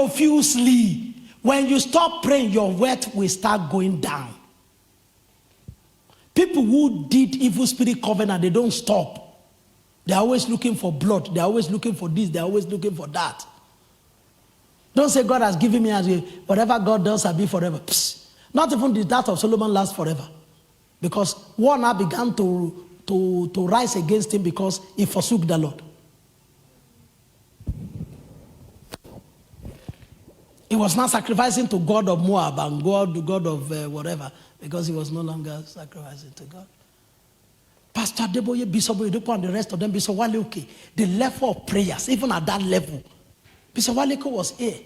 profusely. When you stop praying, your wealth will start going down. People who did evil spirit covenant, they don't stop. They're always looking for blood. They're always looking for this. They're always looking for that. Don't say God has given me as whatever God does, I'll be forever. Psst. Not even the death of Solomon lasts forever. Because war now began to rise against him because he forsook the Lord. He was not sacrificing to God of Moab and God of whatever, because he was no longer sacrificing to God. Pastor Deboye, Bishop Oyedepo, and the rest of them, Bishop Waleke, the level of prayers, even at that level, Bishop Waleke was here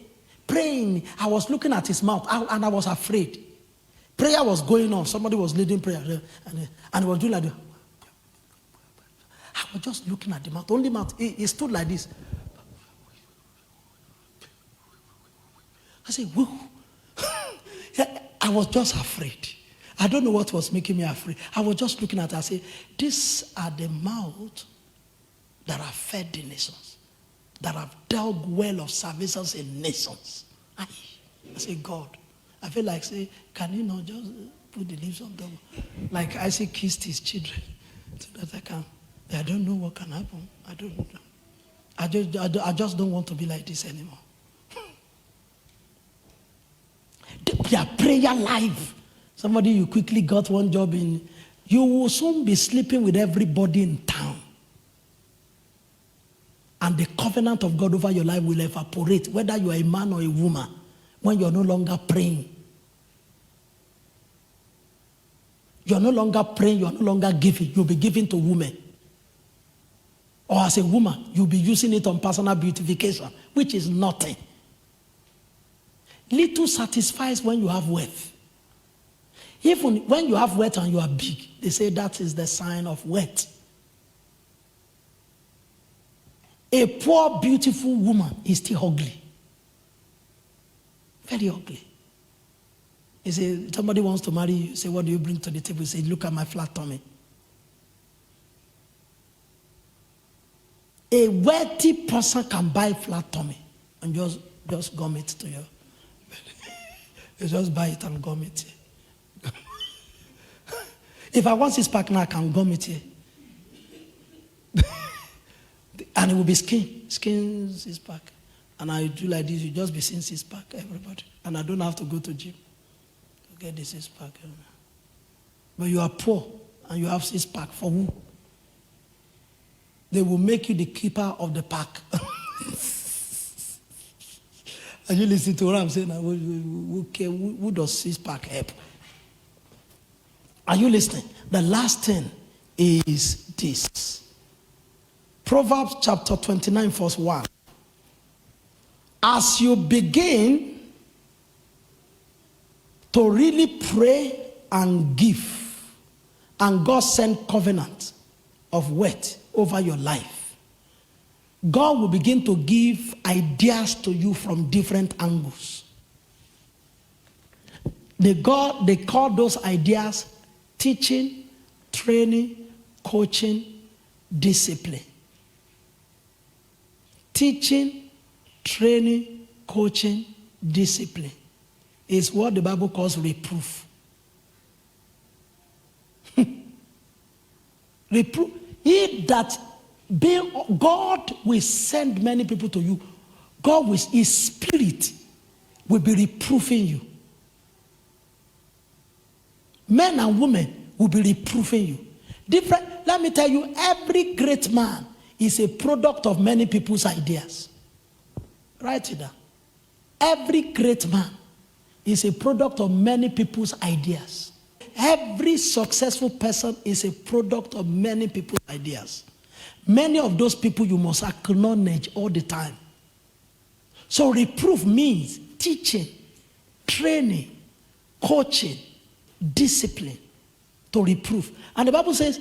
praying. I was looking at his mouth and I was afraid. Prayer was going on. Somebody was leading prayer and he was doing like this. I was just looking at the mouth. Only mouth. He stood like this. I said, whoa. I was just afraid. I don't know what was making me afraid. I was just looking at it. I said, these are the mouths that have fed the nations, that have dug well of salvations in nations. I say, God, I feel like, say, can you not just put the leaves on them? Like Isaac kissed his children so that I don't know what can happen. I don't know. I just don't want to be like this anymore. Their prayer life. Somebody, you quickly got one job in, you will soon be sleeping with everybody in town. And the covenant of God over your life will evaporate, whether you are a man or a woman, when you're no longer praying. You're no longer praying, you're no longer giving. You'll be giving to women. Or as a woman, you'll be using it on personal beautification, which is nothing. Little satisfies when you have wealth. Even when you have wealth and you are big, they say that is the sign of wealth. A poor, beautiful woman is still ugly. Very ugly. You say, somebody wants to marry you, say, what do you bring to the table? You say, look at my flat tummy. A wealthy person can buy flat tummy and just gum it to you. You just buy it and gum it. If I want his pack now, I can gum it here. And it will be skin his pack. And I do like this, you just be seeing his pack, everybody. And I don't have to go to gym to get this his pack. But you are poor and you have his pack. For who? They will make you the keeper of the pack. Are you listening to what I'm saying? Who does his pack help? Are you listening? The last thing is this. Proverbs chapter 29 verse 1. As you begin to really pray and give, and God send covenant of wealth over your life, God will begin to give ideas to you from different angles. They call those ideas teaching, training, coaching, discipline. Teaching, training, coaching, discipline is what the Bible calls reproof. Reproof. God will send many people to you. God with his spirit will be reproofing you. Men and women will be reproofing you. Let me tell you, every great man is a product of many people's ideas. Write it down. Every great man is a product of many people's ideas. Every successful person is a product of many people's ideas. Many of those people you must acknowledge all the time. So reproof means teaching, training, coaching, discipline to reproof. And the Bible says,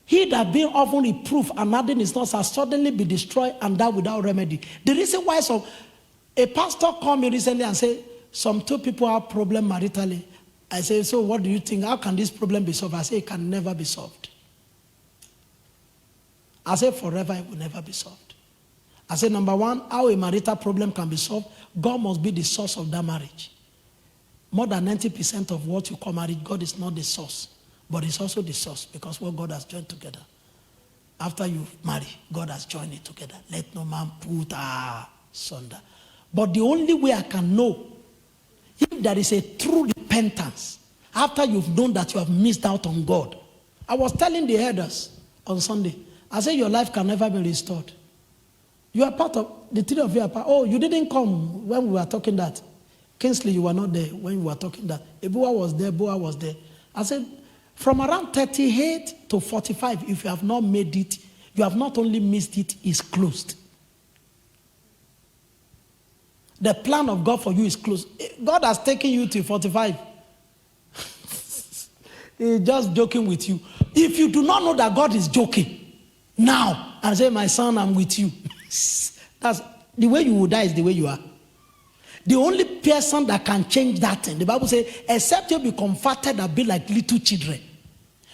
he that being often reproved and hardened is not shall suddenly be destroyed and die without remedy. The reason why a pastor called me recently and said, some two people have problem maritally. I said, so what do you think? How can this problem be solved? I said, it can never be solved. I said, forever it will never be solved. I said, number one, how a marital problem can be solved, God must be the source of that marriage. More than 90% of what you call marriage, God is not the source, but it's also the source, because what God has joined together. After you marry, God has joined it together. Let no man put asunder. But the only way I can know if there is a true repentance after you've known that you have missed out on God. I was telling the elders on Sunday, I said your life can never be restored. You are part of, the three of you are part. Oh, you didn't come when we were talking that. Kingsley, you were not there when we were talking that. Ebua was there, Boa was there. I said, from around 38 to 45, if you have not made it, you have not only missed it, it's closed. The plan of God for you is closed. God has taken you to 45. He's just joking with you. If you do not know that God is joking now and say, my son, I'm with you. That's the way you will die is the way you are. The only person that can change that thing, the Bible says, except you be comforted and be like little children.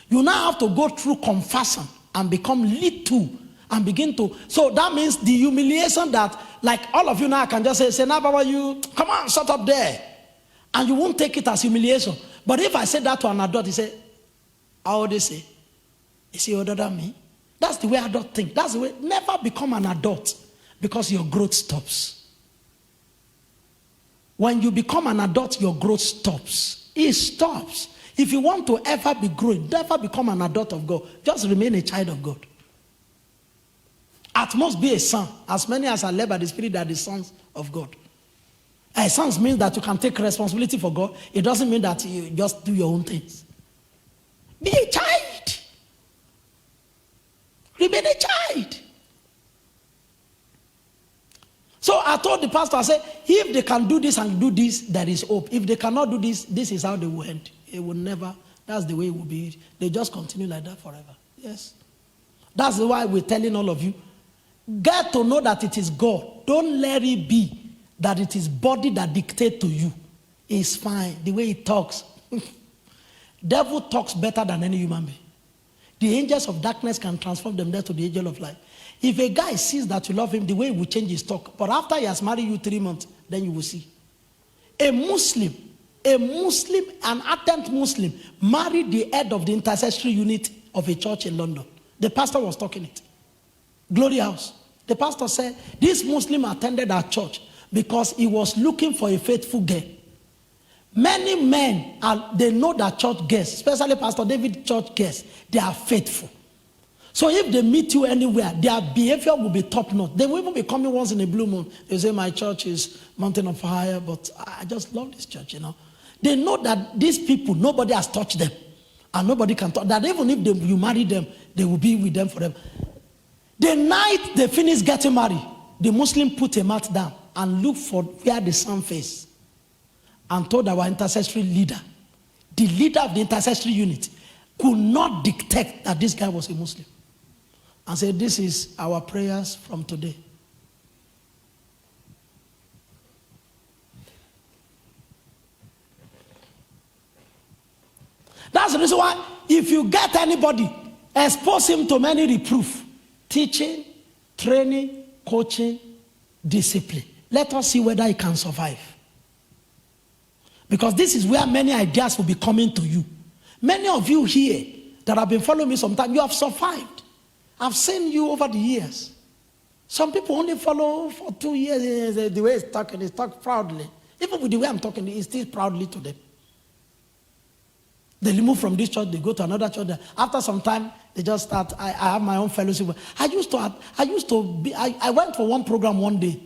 You now have to go through conversion and become little and begin to. So that means the humiliation that, like all of you now can just say, now, Baba, you, come on, shut up there. And you won't take it as humiliation. But if I say that to an adult, he say, how would they say? Is he older than me? That's the way adults think. That's the way. Never become an adult because your growth stops. When you become an adult, your growth stops. It stops. If you want to ever be growing, never become an adult of God. Just remain a child of God. At most be a son. As many as are led by the Spirit are the sons of God. Sons means that you can take responsibility for God. It doesn't mean that you just do your own things. Be a child. Remain a child. So I told the pastor, I said, if they can do this and do this, there is hope. If they cannot do this, this is how they will end. It will never, that's the way it will be. They just continue like that forever. Yes. That's why we're telling all of you, get to know that it is God. Don't let it be that it is body that dictates to you. It's fine. The way it talks. Devil talks better than any human being. The angels of darkness can transform them there to the angel of light. If a guy sees that you love him, the way he will change his talk. But after he has married you 3 months, then you will see. A Muslim, an ardent Muslim, married the head of the intercessory unit of a church in London. The pastor was talking it. Glory House. The pastor said, this Muslim attended our church because he was looking for a faithful girl. Many men, they know that church girls, especially Pastor David church girls, they are faithful. So if they meet you anywhere, their behavior will be top notch. They will even be coming once in a blue moon. They say, my church is mountain of fire, but I just love this church, you know. They know that these people, nobody has touched them. And nobody can touch. That even if you marry them, they will be with them forever. The night they finish getting married, the Muslim put a mat down and looked for where the sun face. And told our intercessory leader, the leader of the intercessory unit, could not detect that this guy was a Muslim. And said, this is our prayers from today. That's the reason why, if you get anybody, expose him to many reproof. Teaching, training, coaching, discipline. Let us see whether he can survive. Because this is where many ideas will be coming to you. Many of you here that have been following me sometime, you have survived. I've seen you over the years. Some people only follow for 2 years. The way he's talk proudly. Even with the way I'm talking, it's still proudly to them. They move from this church, they go to another church. After some time, they just start. I have my own fellowship. I went for one program one day,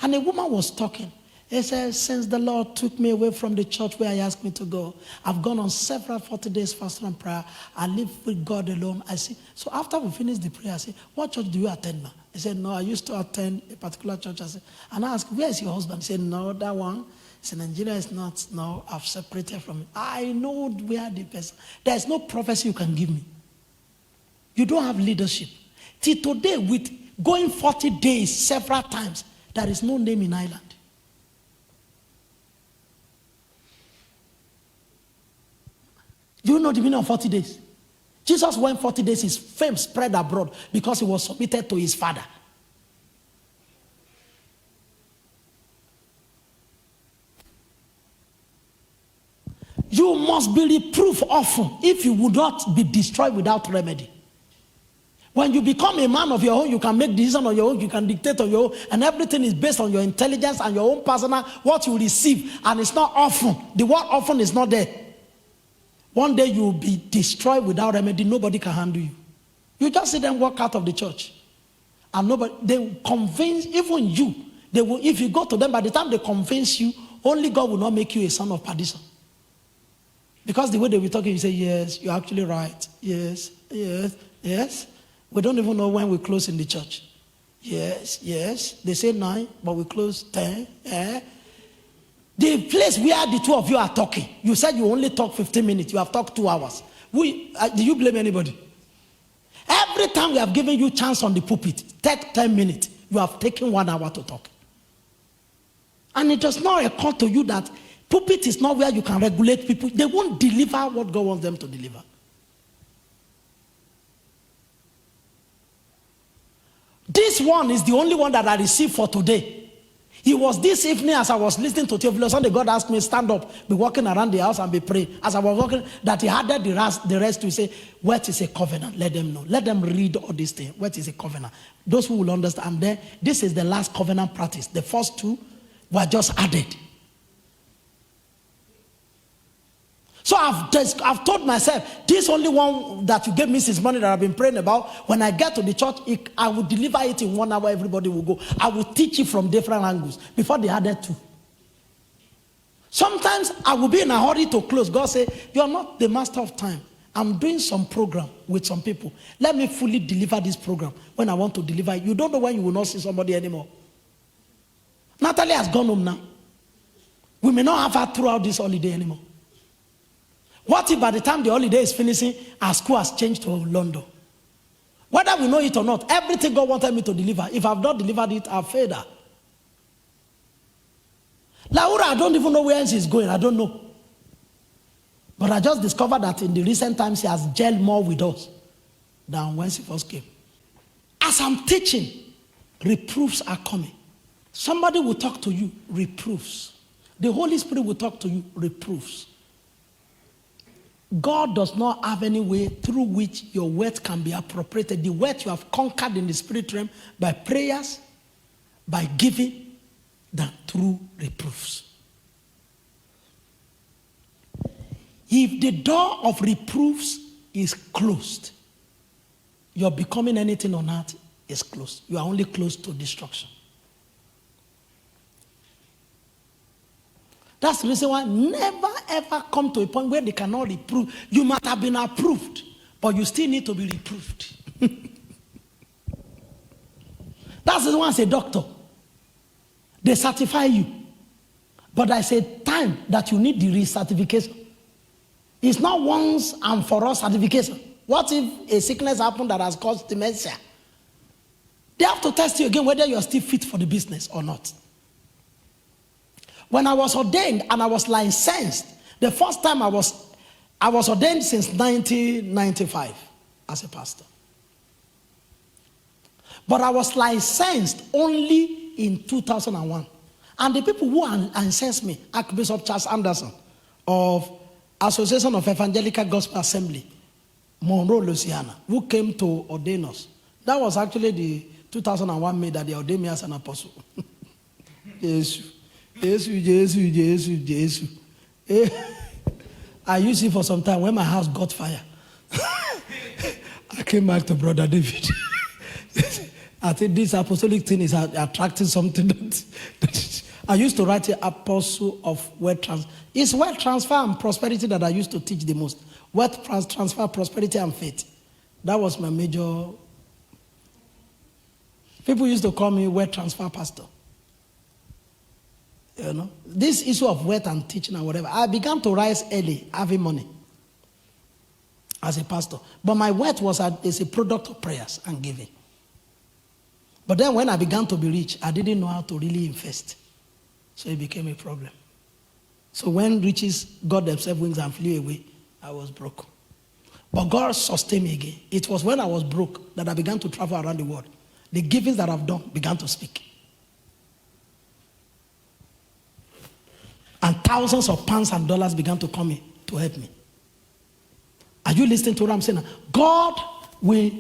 and a woman was talking. He said, since the Lord took me away from the church where he asked me to go, I've gone on several 40 days fasting and prayer. I live with God alone. I see. So after we finished the prayer, I said, what church do you attend now? He said, no, I used to attend a particular church. I said, and I asked, where is your husband? He said, no, that one. He said, Nigeria is not. No, I've separated from him. I know where the person. There's no prophecy you can give me. You don't have leadership. Till today, with going 40 days several times, there is no name in Ireland. Do you know the meaning of 40 days? Jesus went 40 days, his fame spread abroad because he was submitted to his Father. You must be reproved often if you would not be destroyed without remedy. When you become a man of your own, you can make decisions on your own, you can dictate on your own, and everything is based on your intelligence and your own personal, what you receive, and it's not often. The word often is not there. One day you will be destroyed without remedy. Nobody can handle you. You just see them walk out of the church. And nobody, they will convince, even you, they will, if you go to them, by the time they convince you, only God will not make you a son of perdition. Because the way they will talk, you say, yes, you're actually right. Yes, yes, yes. We don't even know when we close in the church. Yes, yes. They say 9, but we close 10. The place where the two of you are talking, you said you only talk 15 minutes. You have talked 2 hours. Do you blame anybody? Every time we have given you chance on the pulpit, take 10 minutes. You have taken 1 hour to talk. And it does not occur to you that pulpit is not where you can regulate people. They won't deliver what God wants them to deliver. This one is the only one that I received for today. It was this evening as I was listening to Theophilus, Sunday God asked me, stand up, be walking around the house and be praying. As I was walking, that he added the rest to say, what is a covenant? Let them know. Let them read all these things. What is a covenant? Those who will understand. And then, this is the last covenant practice. The first 2 were just added. So I've told myself, this only one that you gave me since morning that I've been praying about, when I get to the church, I will deliver it in 1 hour, everybody will go. I will teach it from different angles. Before they added 2. Sometimes I will be in a hurry to close. God say, you are not the master of time. I'm doing some program with some people. Let me fully deliver this program when I want to deliver it. You don't know when you will not see somebody anymore. Natalie has gone home now. We may not have her throughout this holiday anymore. What if by the time the holiday is finishing, our school has changed to London? Whether we know it or not, everything God wanted me to deliver, if I've not delivered it, I've failed her. Laura, I don't even know where she's going. I don't know. But I just discovered that in the recent times, she has gelled more with us than when she first came. As I'm teaching, reproofs are coming. Somebody will talk to you, reproofs. The Holy Spirit will talk to you, reproofs. God does not have any way through which your wealth can be appropriated. The wealth you have conquered in the spirit realm by prayers, by giving, than through reproofs. If the door of reproofs is closed, your becoming anything on earth is closed. You are only close to destruction. That's the reason why never ever come to a point where they cannot reprove. You might have been approved, but you still need to be reproved. That's the reason why as a doctor, they certify you. But there's a time that you need the recertification. It's not once and for all certification. What if a sickness happened that has caused dementia? They have to test you again whether you are still fit for the business or not. When I was ordained and I was licensed, the first time I was ordained since 1995 as a pastor. But I was licensed only in 2001. And the people who licensed me, Archbishop Charles Anderson of Association of Evangelical Gospel Assembly, Monroe, Louisiana, who came to ordain us. That was actually the 2001 May that they ordained me as an apostle. Jesus. I used it for some time when my house got fire. I came back to Brother David. I think this apostolic thing is attracting something. I used to write the apostle of wealth transfer. It's wealth transfer and prosperity that I used to teach the most. Wealth transfer, prosperity, and faith. That was my major. People used to call me wealth transfer pastor. You know, this issue of wealth and teaching and whatever, I began to rise early, having money as a pastor. But my wealth is a product of prayers and giving. But then when I began to be rich, I didn't know how to really invest. So it became a problem. So when riches got themselves wings and flew away, I was broke. But God sustained me again. It was when I was broke that I began to travel around the world. The givings that I've done began to speak. And thousands of pounds and dollars began to come in to help me. Are you listening to what I'm saying? God will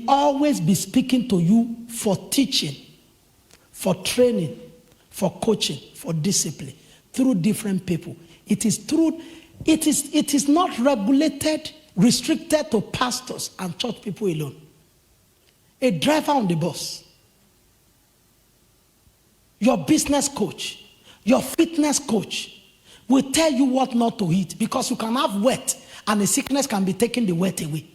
always be speaking to you for teaching, for training, for coaching, for discipline, through different people. It is not regulated, restricted to pastors and church people alone. A driver on the bus, your business coach, your fitness coach will tell you what not to eat, because you can have wet and the sickness can be taking the wet away.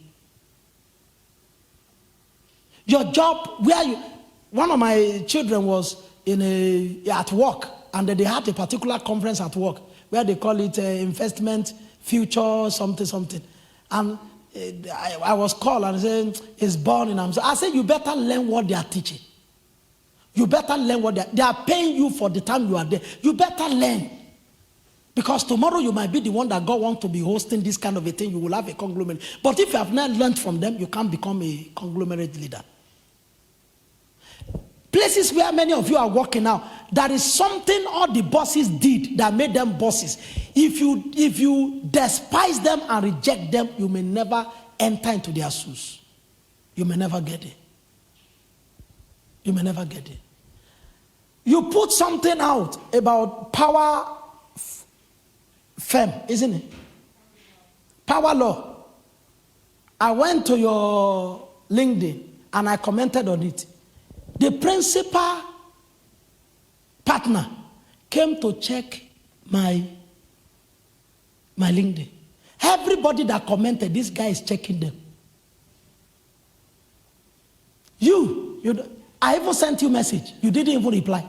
Your job, one of my children was at work, and they had a particular conference at work where they call it investment future something. And I was called and said, it's burning. I said, you better learn what they are teaching. You better learn what they are paying you for the time you are there. You better learn. Because tomorrow you might be the one that God wants to be hosting this kind of a thing. You will have a conglomerate. But if you have not learned from them, you can't become a conglomerate leader. Places where many of you are working now, there is something all the bosses did that made them bosses. If you despise them and reject them, you may never enter into their shoes. You may never get it. You may never get it. You put something out about power firm, isn't it? Power law. I went to your LinkedIn and I commented on it. The principal partner came to check my LinkedIn. Everybody that commented, this guy is checking them. I even sent you a message. You didn't even reply.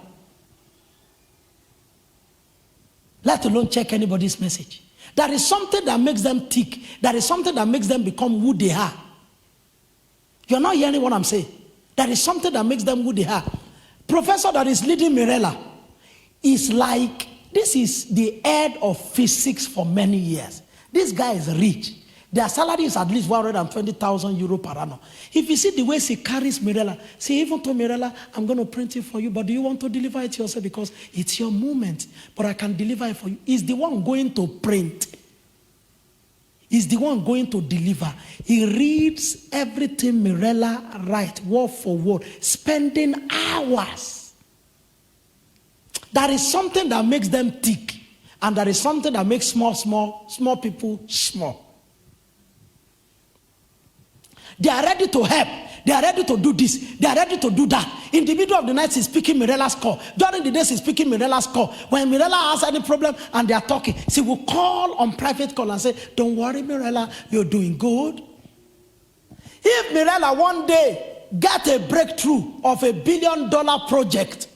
Let alone check anybody's message. There is something that makes them tick. There is something that makes them become who they are. You're not hearing what I'm saying. There is something that makes them who they are. Professor that is leading Mirella is like, this is the head of physics for many years. This guy is rich. Their salary is at least 120,000 euro per annum. If you see the way she carries Mirella, she even told Mirella, I'm going to print it for you, but do you want to deliver it yourself? Because it's your moment, but I can deliver it for you. He's the one going to print. He's the one going to deliver. He reads everything Mirella writes, word for word, spending hours. There is something that makes them tick, and there is something that makes small people small. They are ready to help. They are ready to do this. They are ready to do that. In the middle of the night, she's speaking Mirella's call. During the day, she's speaking Mirella's call. When Mirella has any problem and they are talking, she will call on private call and say, don't worry, Mirella, you're doing good. If Mirella one day get a breakthrough of $1 billion project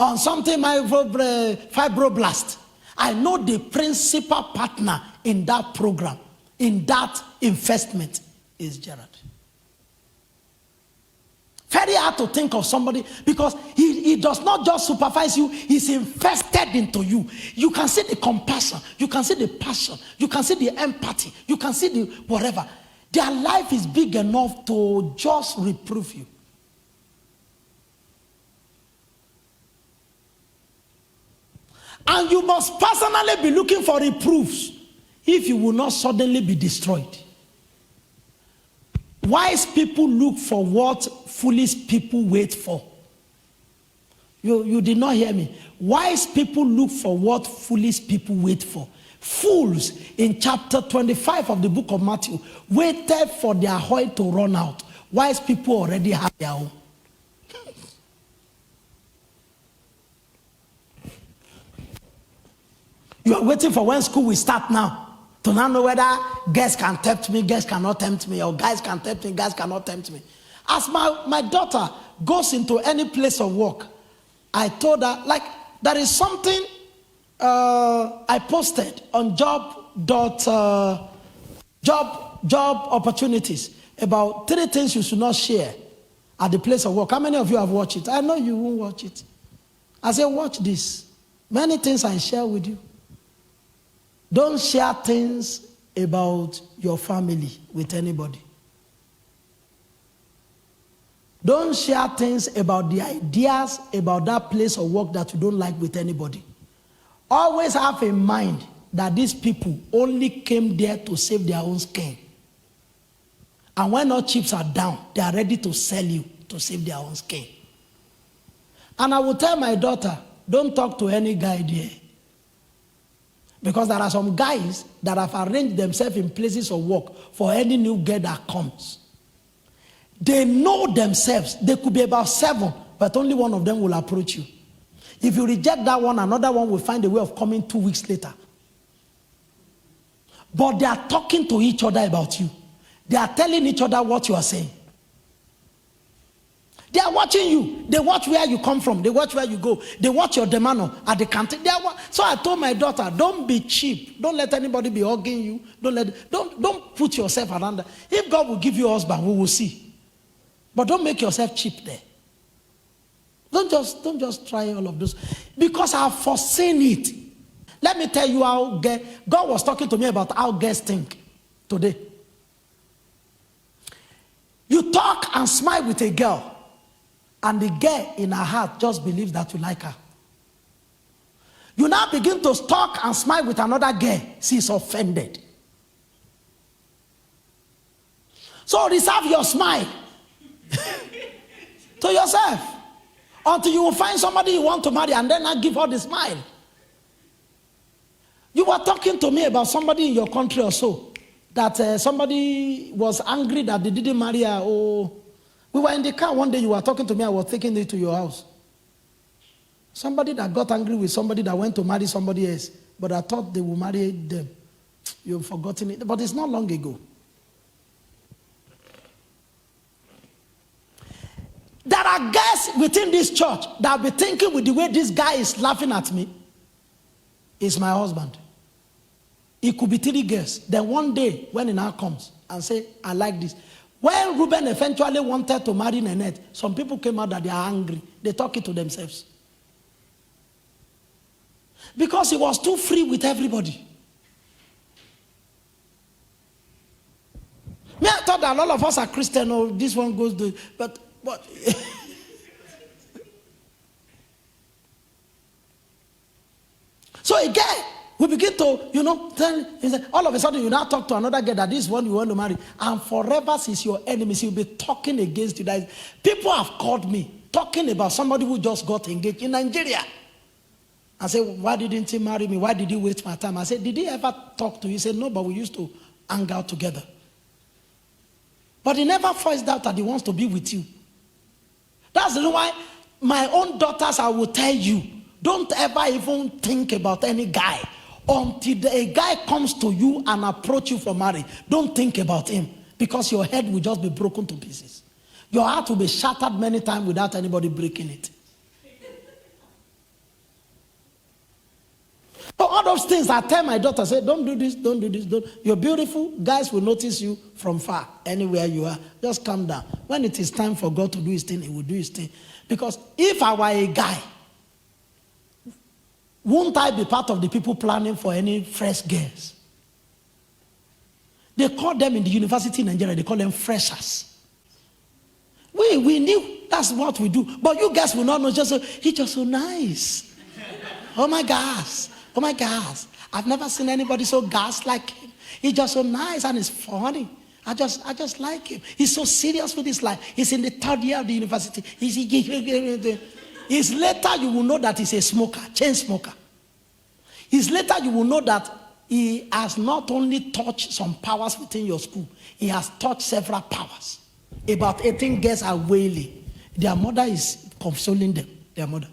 on something fibroblast, I know the principal partner in that program, in that investment, is Gerard. Very hard to think of somebody, because he does not just supervise you, he's invested into you. You can see the compassion, you can see the passion, you can see the empathy, you can see the whatever. Their life is big enough to just reprove you. And you must personally be looking for reproofs if you will not suddenly be destroyed. Wise people look for what foolish people wait for. You did not hear me. Wise people look for what foolish people wait for. Fools, in chapter 25 of the book of Matthew, waited for their oil to run out. Wise people already have their own. You are waiting for when school will start now, to now know whether girls can tempt me, girls cannot tempt me, or guys can tempt me, guys cannot tempt me. As my daughter goes into any place of work, I told her, like, there is something I posted on job opportunities about 3 things you should not share at the place of work. How many of you have watched it? I know you won't watch it. I said, watch this. Many things I share with you. Don't share things about your family with anybody. Don't share things about the ideas about that place of work that you don't like with anybody. Always have in mind that these people only came there to save their own skin. And when all chips are down, they are ready to sell you to save their own skin. And I will tell my daughter, don't talk to any guy there. Because there are some guys that have arranged themselves in places of work for any new girl that comes. They know themselves. They could be about 7, but only one of them will approach you. If you reject that one, another one will find a way of coming 2 weeks later. But they are talking to each other about you. They are telling each other what you are saying. They are watching you. They watch where you come from. They watch where you go. They watch your demand at the canteen. So I told my daughter, don't be cheap. Don't let anybody be hugging you. Don't put yourself around there. If God will give you a husband, we will see. But don't make yourself cheap there. Don't just try all of this. Because I've foreseen it. Let me tell you how God was talking to me about how girls think today. You talk and smile with a girl, and the girl in her heart just believes that you like her. You now begin to talk and smile with another girl. She's offended. So reserve your smile to yourself until you will find somebody you want to marry, and then I give her the smile. You were talking to me about somebody in your country or so, that somebody was angry that they didn't marry her. Oh, we were in the car one day, you were talking to me, I was taking it to your house. Somebody that got angry with somebody that went to marry somebody else, but I thought they would marry them. You've forgotten it, but it's not long ago. There are guys within this church that will be thinking with the way this guy is laughing at me, is my husband. It could be 3 girls. Then one day, when he now comes and say, I like this. When Reuben eventually wanted to marry Nanette, some people came out that they are angry. They talk it to themselves. Because he was too free with everybody. Me, I thought that all of us are Christian, or this one goes to, but so again, we begin to, all of a sudden you now talk to another girl that this one you want to marry, and forever she's your enemy. She'll be talking against you. People have called me talking about somebody who just got engaged in Nigeria. I said, why didn't he marry me? Why did he waste my time? I said, did he ever talk to you? He said, no, but we used to hang out together. But he never voiced out that he wants to be with you. That's the reason why my own daughters, I will tell you, don't ever even think about any guy. Until a guy comes to you and approach you for marriage, don't think about him, because your head will just be broken to pieces. Your heart will be shattered many times without anybody breaking it. So all those things I tell my daughter, say, don't do this, don't do this. You're beautiful. Guys will notice you from far, anywhere you are. Just calm down. When it is time for God to do his thing, he will do his thing. Because if I were a guy, won't I be part of the people planning for any fresh girls? They call them in the university in Nigeria, they call them freshers. We knew that's what we do. But you guys will not know, he's just so nice. Oh my gosh. Oh my gosh. I've never seen anybody so gas like him. He's just so nice and he's funny. I just like him. He's so serious with his life. He's in the 3rd year of the university. It's later you will know that he's a smoker, chain smoker. It's later you will know that he has not only touched some powers within your school, he has touched several powers. About 18 girls are wailing. Their mother is consoling them, their mother,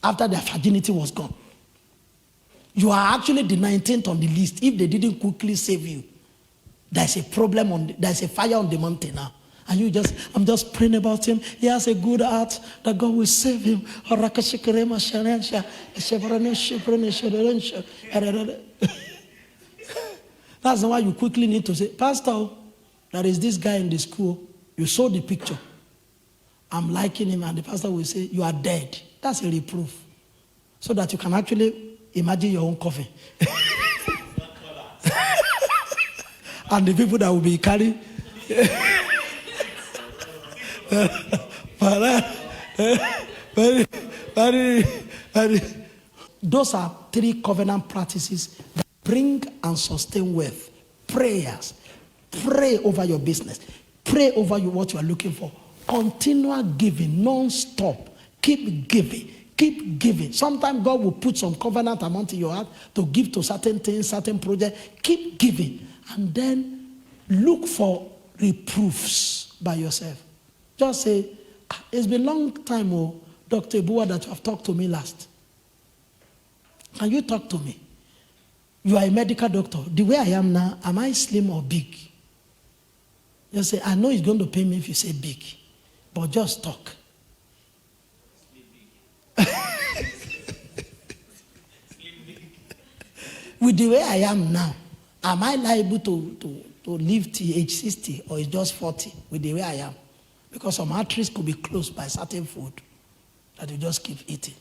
after their virginity was gone. You are actually the 19th on the list. If they didn't quickly save you, there's a problem, there's a fire on the mountain now. And I'm just praying about him. He has a good heart that God will save him. That's why you quickly need to say, Pastor, there is this guy in the school. You saw the picture. I'm liking him. And the pastor will say, you are dead. That's a reproof. So that you can actually imagine your own coffin. And the people that will be carrying. Those are 3 covenant practices that bring and sustain wealth. Prayers. Pray over your business. Pray over what you are looking for. Continual giving, non-stop. Keep giving. Keep giving. Sometimes God will put some covenant amount in your heart to give to certain things, certain projects. Keep giving. And then look for reproofs by yourself. Just say, it's been a long time, Dr. Ebua, that you have talked to me last. Can you talk to me? You are a medical doctor. The way I am now, am I slim or big? Just say, I know it's going to pay me if you say big. But just talk. With the way I am now, am I liable to live till age 60 or is just 40 with the way I am? Because some arteries could be closed by certain food that you just keep eating.